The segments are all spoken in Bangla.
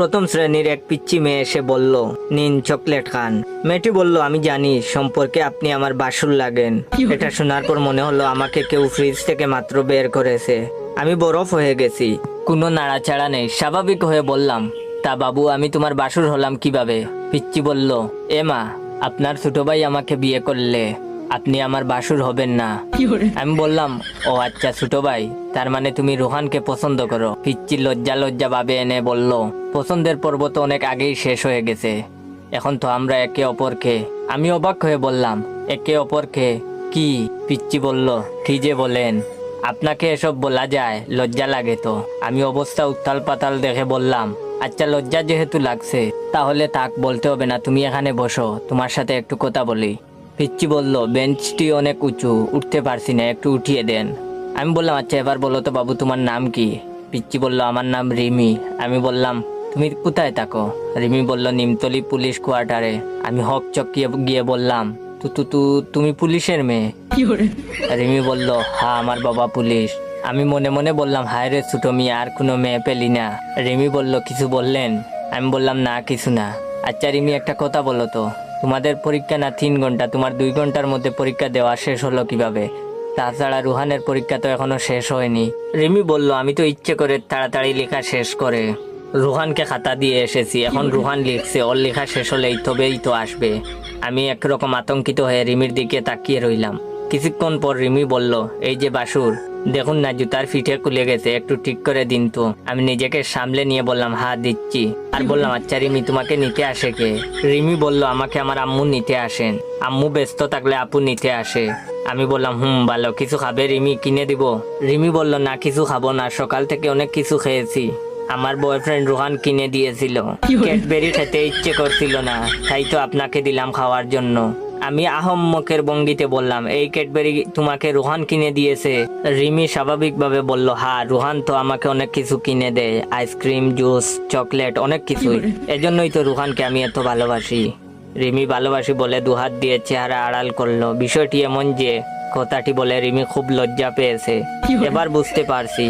প্রথম শ্রেণীর এক পিচ্চি মেয়ে এসে বলল, নিন চকলেট খান। মেয়েটি বলল, আমি জানি সম্পর্কে আপনি আমার বাসুর লাগেন। এটা শোনার পর মনে হলো আমাকে কেউ ফ্রিজ থেকে মাত্র বের করেছে। আমি বরফ হয়ে গেছি, কোনো নাড়াচাড়া নেই। স্বাভাবিক হয়ে বললাম, তা বাবু আমি তোমার বাসুর হলাম কিভাবে? পিচ্চি বলল, মা, আপনার ছোট ভাই আমাকে বিয়ে করলে আপনি আমার বাসুর হবেন না। আমি বললাম, ও আচ্ছা ছোট ভাই, তার মানে তুমি রোহানকে পছন্দ করো। পিচ্চি লজ্জা লজ্জা ভাবে এনে বলল, পছন্দের পর্ব তো অনেক আগেই শেষ হয়ে গেছে, এখন তো আমরা একে অপরকে। আমি অবাক হয়ে বললাম, একে অপরকে কি? পিচ্চি বলল, কি যে বলেন, আপনাকে এসব বলা যায়? লজ্জা লাগে তো। আমি অবস্থা উত্তাল পাতাল দেখে বললাম, আচ্ছা লজ্জা যেহেতু লাগছে তাহলে তাক বলতে হবে না, তুমি এখানে বসো, তোমার সাথে একটু কথা বলি। পিচ্চি বলল, বেঞ্চটি অনেক উঁচু, উঠতে পারছি না, একটু উঠিয়ে দেন। আমি বললাম, আচ্ছা এবার বলো তো বাবু তোমার নাম কি? পিচ্চি বলল, আমার নাম রিমি। আমি বললাম, তুমি কোথায় থাকো? রিমি বলল, নিমতলি পুলিশ কোয়ার্টারে। আমি হক চকিয়ে গিয়ে বললাম, তুমি পুলিশের মেয়ে? রিমি বলল, হ্যাঁ আমার বাবা পুলিশ। আমি মনে মনে বললাম, হায় রে ছোট মিয়া, আর কোনো মেয়ে পেলি না? রিমি বলল, কিছু বললেন? আমি বললাম, না কিছু না। আচ্ছা রিমি একটা কথা বলো তো, তোমাদের পরীক্ষা না 3 ঘন্টা, তোমার 2 ঘন্টার মধ্যে পরীক্ষা দেওয়া শেষ হলো কিভাবে? তাছাড়া রুহানের পরীক্ষা তো এখনো শেষ হয়নি। রিমি বলল, আমি তো ইচ্ছে করে তাড়াতাড়ি লেখা শেষ করে রুহানকে খাতা দিয়ে এসেছি, এখন রুহান লিখছে, ওর লেখা শেষ হলেই তবেই তো আসবে। আমি একরকম আতঙ্কিত হয়ে রিমির দিকে তাকিয়ে রইলাম। কিছুক্ষণ পর রিমি বলল, এই যে বাসুর, দেখুন না জুতার ফিটে খুলে গেছে, একটু ঠিক করে দিন তো। আমি নিজেকে সামলে নিয়ে বললাম, হ্যাঁ দিচ্ছি। আর বললাম, আচ্ছা রিমি তোমাকে নিতে আসে কে? রিমি বলল, আমাকে আমার আম্মু নিতে আসেন, আম্মু ব্যস্ত থাকলে আপু নিতে আসে। আমি বললাম, ভালো, কিছু খাবে রিমি, কিনে দিব? রিমি বলল, না কিছু খাবো না, সকাল থেকে অনেক কিছু খেয়েছি, আমার বয়ফ্রেন্ড রোহান কিনে দিয়েছিল, ক্যাডবেরি খেতে ইচ্ছে করছিল না, তাই তো আপনাকে দিলাম খাওয়ার জন্য। আমি আহম্মকের ভঙ্গিতে বললাম, এই ক্যাডবেরি তোমাকে রোহান কিনে দিয়েছে? রিমি স্বাভাবিকভাবে বলল, হ্যাঁ রোহান তো আমাকে অনেক কিছু কিনে দেয়, আইসক্রিম, জুস, চকলেট, অনেক কিছুই, এজন্যই তো রোহানকে আমি এত ভালোবাসি। রিমি ভালোবাসি বলে দুহাত দিয়ে চেহারা আড়াল করলো। বিষয়টি এমন যে কথাটি বলে রিমি খুব লজ্জা পেয়েছে। এবার বুঝতে পারছি,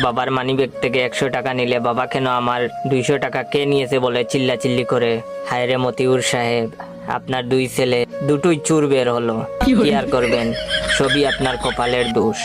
বাবার মানিব্যাগ থেকে 100 টাকা নিলে বাবা কেন আমার 200 টাকা কে নিয়েছে বলে চিল্লাচিল্লি করে। হায় রে মতিউর সাহেব, আপনার 2 ছেলে দুটোই চুর বের হলো, কি আর করবেন, সবই আপনার কপালের দোষ।